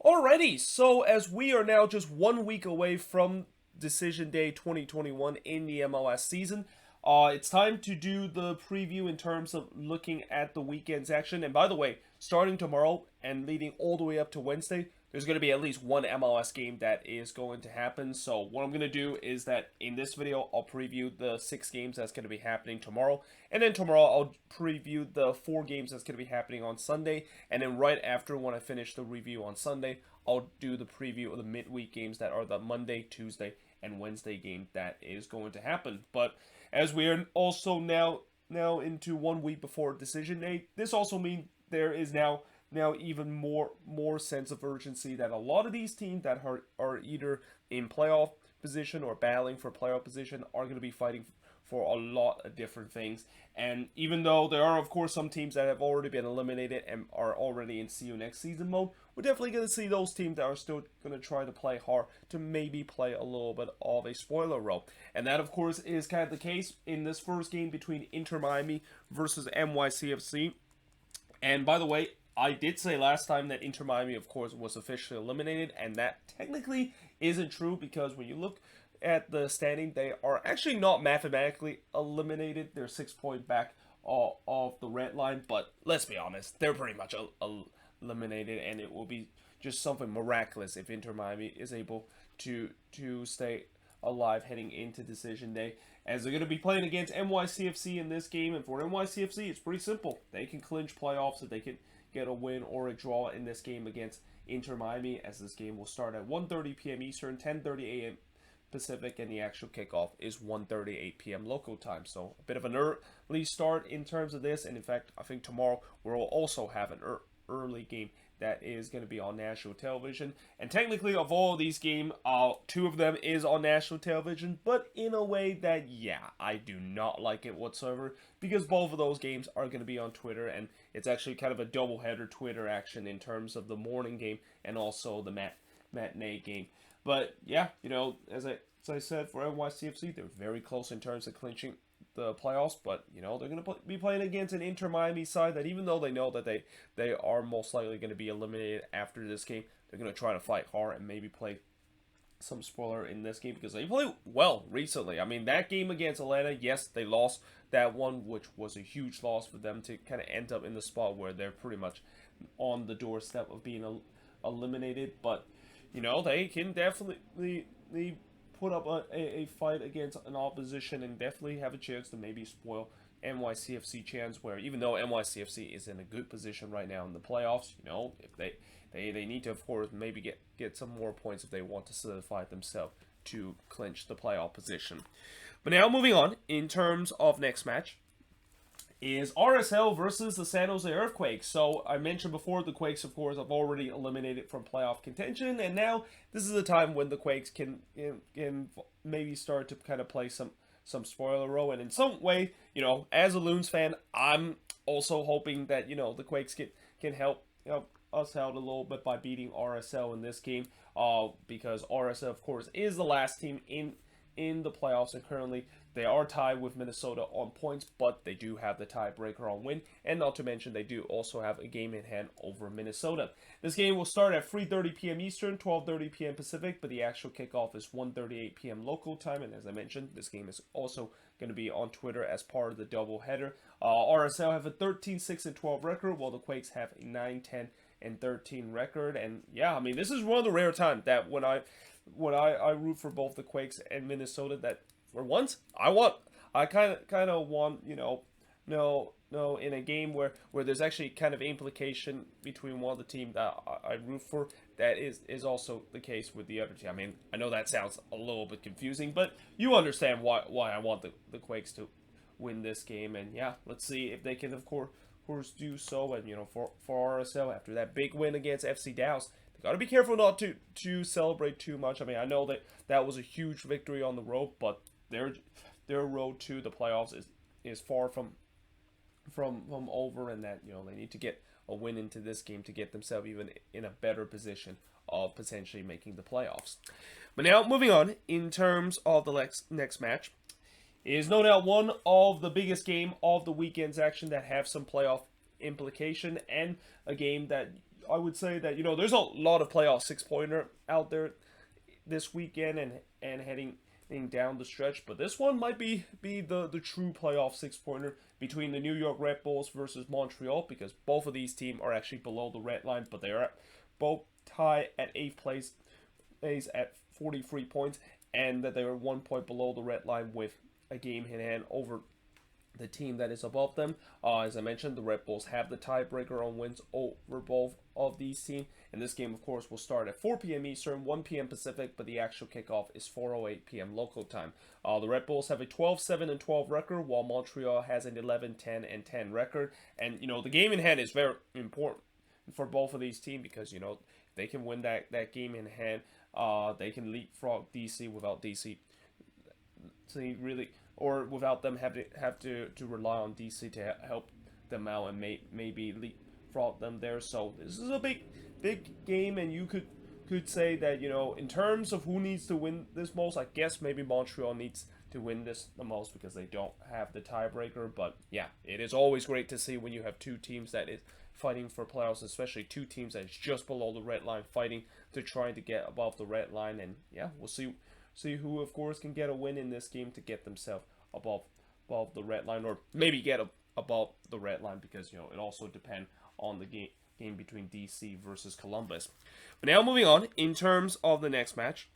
Alrighty, so as we are now just 1 week away from Decision Day 2021 in the MLS season, it's time to do the preview in terms of looking at the weekend's action. And by the way, starting tomorrow and leading all the way up to Wednesday, there's going to be at least one MLS game that is going to happen. So what I'm going to do is that in this video, I'll preview the 6 games that's going to be happening tomorrow. And then tomorrow, I'll preview the 4 games that's going to be happening on Sunday. And then right after, when I finish the review on Sunday, I'll do the preview of the midweek games that are the Monday, Tuesday, and Wednesday game that is going to happen. But as we are also now into 1 week before decision day, this also means there is now even more sense of urgency that a lot of these teams that are either in playoff position or battling for playoff position are going to be fighting for a lot of different things. And even though there are, of course, some teams that have already been eliminated and are already in see you next season mode, we're definitely going to see those teams that are still going to try to play hard to maybe play a little bit of a spoiler role. And that, of course, is kind of the case in this first game between Inter Miami versus NYCFC. And by the way, I did say last time that Inter Miami, of course, was officially eliminated, and that technically isn't true because when you look at the standing, they are actually not mathematically eliminated. They're 6 points back off the red line, but let's be honest, they're pretty much eliminated, and it will be just something miraculous if Inter Miami is able to stay alive heading into decision day, as they're going to be playing against NYCFC in this game. And for NYCFC, it's pretty simple. They can clinch playoffs if they can get a win or a draw in this game against Inter Miami, as this game will start at 1:30 p.m. Eastern, 10:30 a.m. Pacific, and the actual kickoff is 1:38 p.m. local time. So a bit of an early start in terms of this, and in fact, I think tomorrow we'll also have an early game that is going to be on national television. And technically, of all of these games, 2 of them is on national television, but in a way that, yeah, I do not like it whatsoever, because both of those games are going to be on Twitter, and it's actually kind of a doubleheader Twitter action in terms of the morning game and also the matinee game. But yeah, as I said, for NYCFC, they're very close in terms of clinching the playoffs, but they're going to be playing against an Inter Miami side that, even though they know that they are most likely going to be eliminated after this game, they're going to try to fight hard and maybe play some spoiler in this game, because they played well recently. I mean, that game against Atlanta, yes, they lost that one, which was a huge loss for them to kind of end up in the spot where they're pretty much on the doorstep of being eliminated. But they can definitely put up a fight against an opposition and definitely have a chance to maybe spoil NYCFC chance, where even though NYCFC is in a good position right now in the playoffs, if they need to, of course, maybe get some more points if they want to solidify themselves to clinch the playoff position. But now moving on, in terms of next match, is RSL versus the San Jose Earthquakes. So I mentioned before, the Quakes, of course, have already eliminated from playoff contention, and now this is a time when the Quakes can maybe start to kind of play some spoiler role. And in some way, as a Loons fan, I'm also hoping that the Quakes can help us out a little bit by beating RSL in this game, because RSL, of course, is the last team in the playoffs, and currently they are tied with Minnesota on points, but they do have the tiebreaker on win, and not to mention they do also have a game in hand over Minnesota. This game will start at 3:30 p.m. Eastern, 12:30 p.m. Pacific, but the actual kickoff is 1:38 p.m. local time, and as I mentioned, this game is also going to be on Twitter as part of the doubleheader. RSL have a 13-6-12 record, while the Quakes have a 9-10-13 record, and yeah, I mean, this is one of the rare times that when I root for both the Quakes and Minnesota, that for once I kind of want in a game where there's actually kind of implication between one of the teams that I root for, that is also the case with the other team. I mean, I know that sounds a little bit confusing, but you understand why I want the Quakes to win this game. And yeah, let's see if they can, of course do so. And for RSL, after that big win against FC Dallas, got to be careful not to celebrate too much. I mean, I know that was a huge victory on the road, but their road to the playoffs is far from over, and that they need to get a win into this game to get themselves even in a better position of potentially making the playoffs. But now moving on, in terms of the next match, is no doubt one of the biggest game of the weekend's action that have some playoff implication, and a game that I would say that, there's a lot of playoff 6-pointer out there this weekend and heading down the stretch, but this one might be the true playoff 6-pointer between the New York Red Bulls versus Montreal, because both of these teams are actually below the red line, but they are both tied at 8th place at 43 points, and that they are 1 point below the red line with a game in hand over the team that is above them. As I mentioned, the Red Bulls have the tiebreaker on wins over both of these teams. And this game, of course, will start at 4 p.m. Eastern, 1 p.m. Pacific, but the actual kickoff is 4:08 p.m. local time. The Red Bulls have a 12-7-12 record, while Montreal has an 11-10-10 record. And, the game in hand is very important for both of these teams because, if they can win that game in hand, they can leapfrog DC without DC really, or without them have to rely on DC to help them out and maybe leapfrog them there. So this is a big game, and you could say that, in terms of who needs to win this most, I guess maybe Montreal needs to win this the most because they don't have the tiebreaker. But yeah, it is always great to see when you have two teams that is fighting for playoffs, especially two teams that is just below the red line fighting to try to get above the red line. And yeah, we'll see who, of course, can get a win in this game to get themselves above the red line, or maybe get above the red line, because it also depends on the game between DC versus Columbus. But now moving on, in terms of the next match,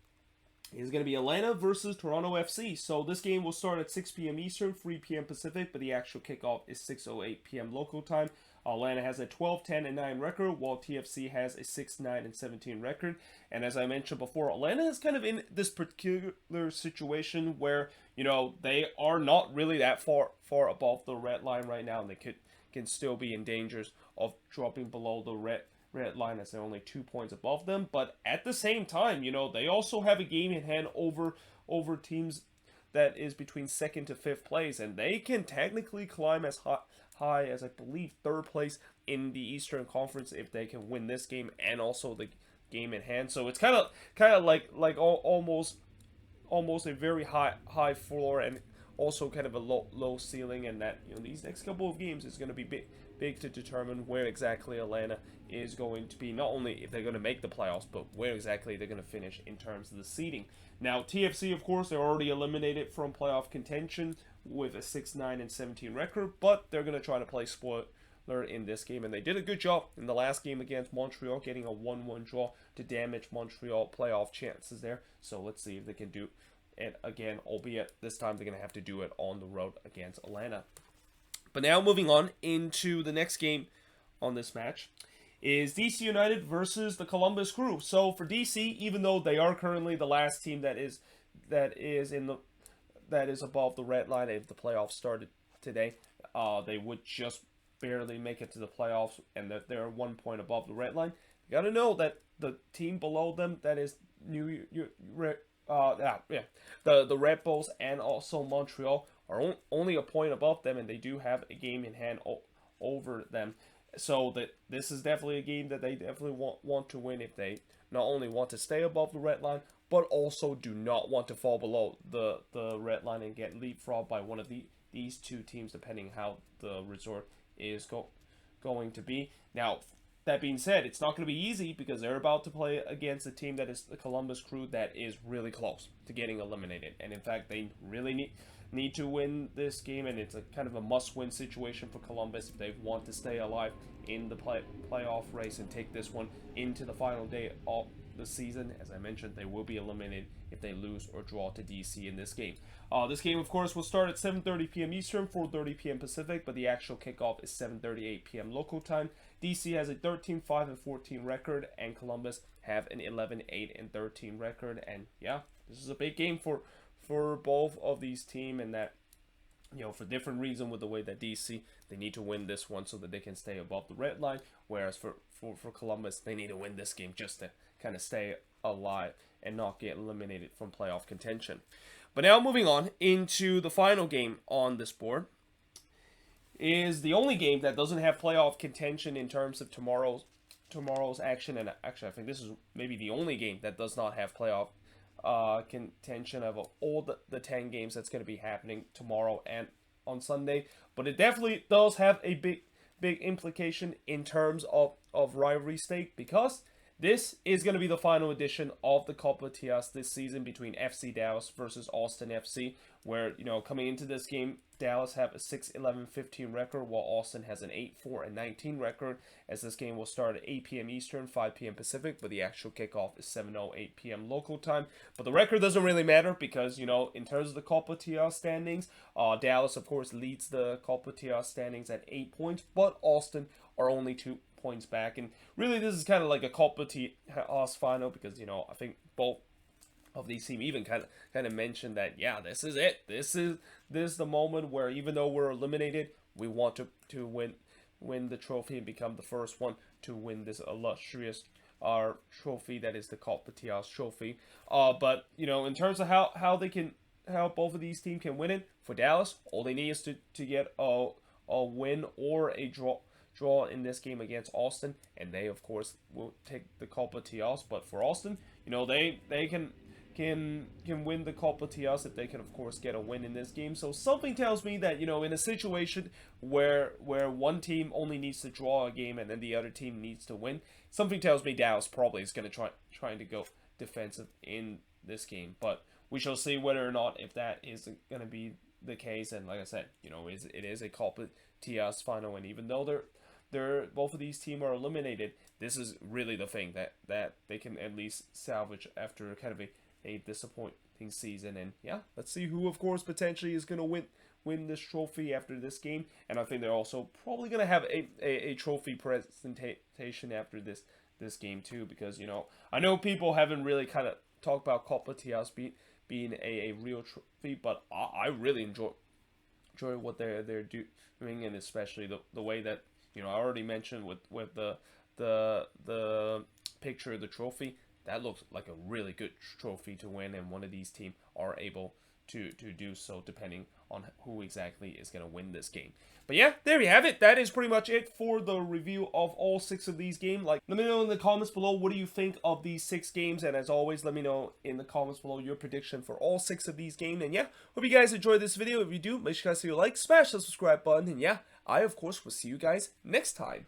is going to be Atlanta versus Toronto FC. So this game will start at 6 p.m. Eastern, 3 p.m. Pacific, but the actual kickoff is 6:08 p.m. local time. Atlanta has a 12-10-9 record, while TFC has a 6-9-17 record. And as I mentioned before, Atlanta is kind of in this particular situation where, they are not really that far above the red line right now, and they can still be in danger of dropping below the red line as they're only 2 points above them. But at the same time, they also have a game in hand over teams that is between 2nd to 5th place, and they can technically climb as high as, I believe, 3rd place in the Eastern Conference if they can win this game and also the game in hand. So it's kind of like almost a very high floor and also kind of a low ceiling, and that these next couple of games is going to be big to determine where exactly Atlanta is going to be, not only if they're going to make the playoffs, but where exactly they're going to finish in terms of the seeding. Now, TFC, of course, they're already eliminated from playoff contention with a 6-9-17 record, but they're going to try to play spoiler in this game, and they did a good job in the last game against Montreal, getting a 1-1 draw to damage Montreal playoff chances there. So let's see if they can do it again, albeit this time they're going to have to do it on the road against Atlanta. But now moving on into the next game on this match is DC United versus the Columbus Crew. So for DC, even though they are currently the last team that is above the red line, if the playoffs started today, they would just barely make it to the playoffs, and that they're 1 point above the red line. You got to know that the team below them, that is the Red Bulls and also Montreal, are only a point above them, and they do have a game in hand over them. So that this is definitely a game that they definitely want to win if they not only want to stay above the red line, but also do not want to fall below the red line and get leapfrogged by one of these two teams, depending how the resort is going to be. Now, that being said, it's not going to be easy because they're about to play against a team that is the Columbus Crew that is really close to getting eliminated. And in fact, they really need to win this game, and it's a kind of a must-win situation for Columbus if they want to stay alive in the playoff race and take this one into the final day of the season. As I mentioned, they will be eliminated if they lose or draw to DC in this game. This game, of course, will start at 7:30 p.m. Eastern, 4:30 p.m. Pacific, but the actual kickoff is 7:38 p.m. local time. DC has a 13-5-14 record, and Columbus have an 11-8-13 record. And yeah, this is a big game for both of these teams, and that, for different reasons with the way that DC, they need to win this one so that they can stay above the red line, whereas for Columbus, they need to win this game just to kind of stay alive and not get eliminated from playoff contention. But now moving on into the final game on this board is the only game that doesn't have playoff contention in terms of tomorrow's action, and actually I think this is maybe the only game that does not have playoff contention of all the 10 games that's going to be happening tomorrow and on Sunday. But it definitely does have a big implication in terms of rivalry stake, because this is going to be the final edition of the Copa TS this season between FC Dallas versus Austin FC, where, you know, coming into this game, Dallas have a 6-11-15 record, while Austin has an 8-4-19 record, as this game will start at 8 p.m. Eastern, 5 p.m. Pacific, but the actual kickoff is 7:08 p.m. local time. But the record doesn't really matter because, you know, in terms of the Copa TS standings, Dallas, of course, leads the Copa TS standings at 8 points, but Austin are only 2 points back. And really, this is kind of like a Copa TS final because, you know, I think both of these teams even kind of mentioned that, yeah, this is it. This is the moment where, even though we're eliminated, we want to win the trophy and become the first one to win this illustrious trophy that is the Copa TS trophy. But, you know, in terms of how both of these teams can win it, for Dallas, all they need is to get a win or a draw in this game against Austin, and they of course will take the Copa TS. But for Austin, you know, they can win the Copa TS if they can of course get a win in this game. So something tells me that, you know, in a situation where one team only needs to draw a game and then the other team needs to win, something tells me Dallas probably is going to trying to go defensive in this game. But we shall see whether or not if that is going to be the case. And like I said, you know, it is a Copa TS final, and even though both of these teams are eliminated, this is really the thing that they can at least salvage after kind of a disappointing season. And yeah, let's see who of course potentially is going to win this trophy after this game. And I think they're also probably going to have a trophy presentation after this game too, because, you know, I know people haven't really kind of talked about Copa TS being a real trophy, but I really enjoy what they're doing, and especially the way that, you know, I already mentioned with the picture of the trophy, that looks like a really good trophy to win, and one of these teams are able to do so depending on who exactly is going to win this game. But yeah, there you have it. That is pretty much it for the review of all 6 of these games. Like, let me know in the comments below, what do you think of these 6 games? And as always, let me know in the comments below your prediction for all 6 of these games. And yeah, hope you guys enjoyed this video. If you do, make sure you guys hit a like, smash the subscribe button, and yeah, I of course will see you guys next time.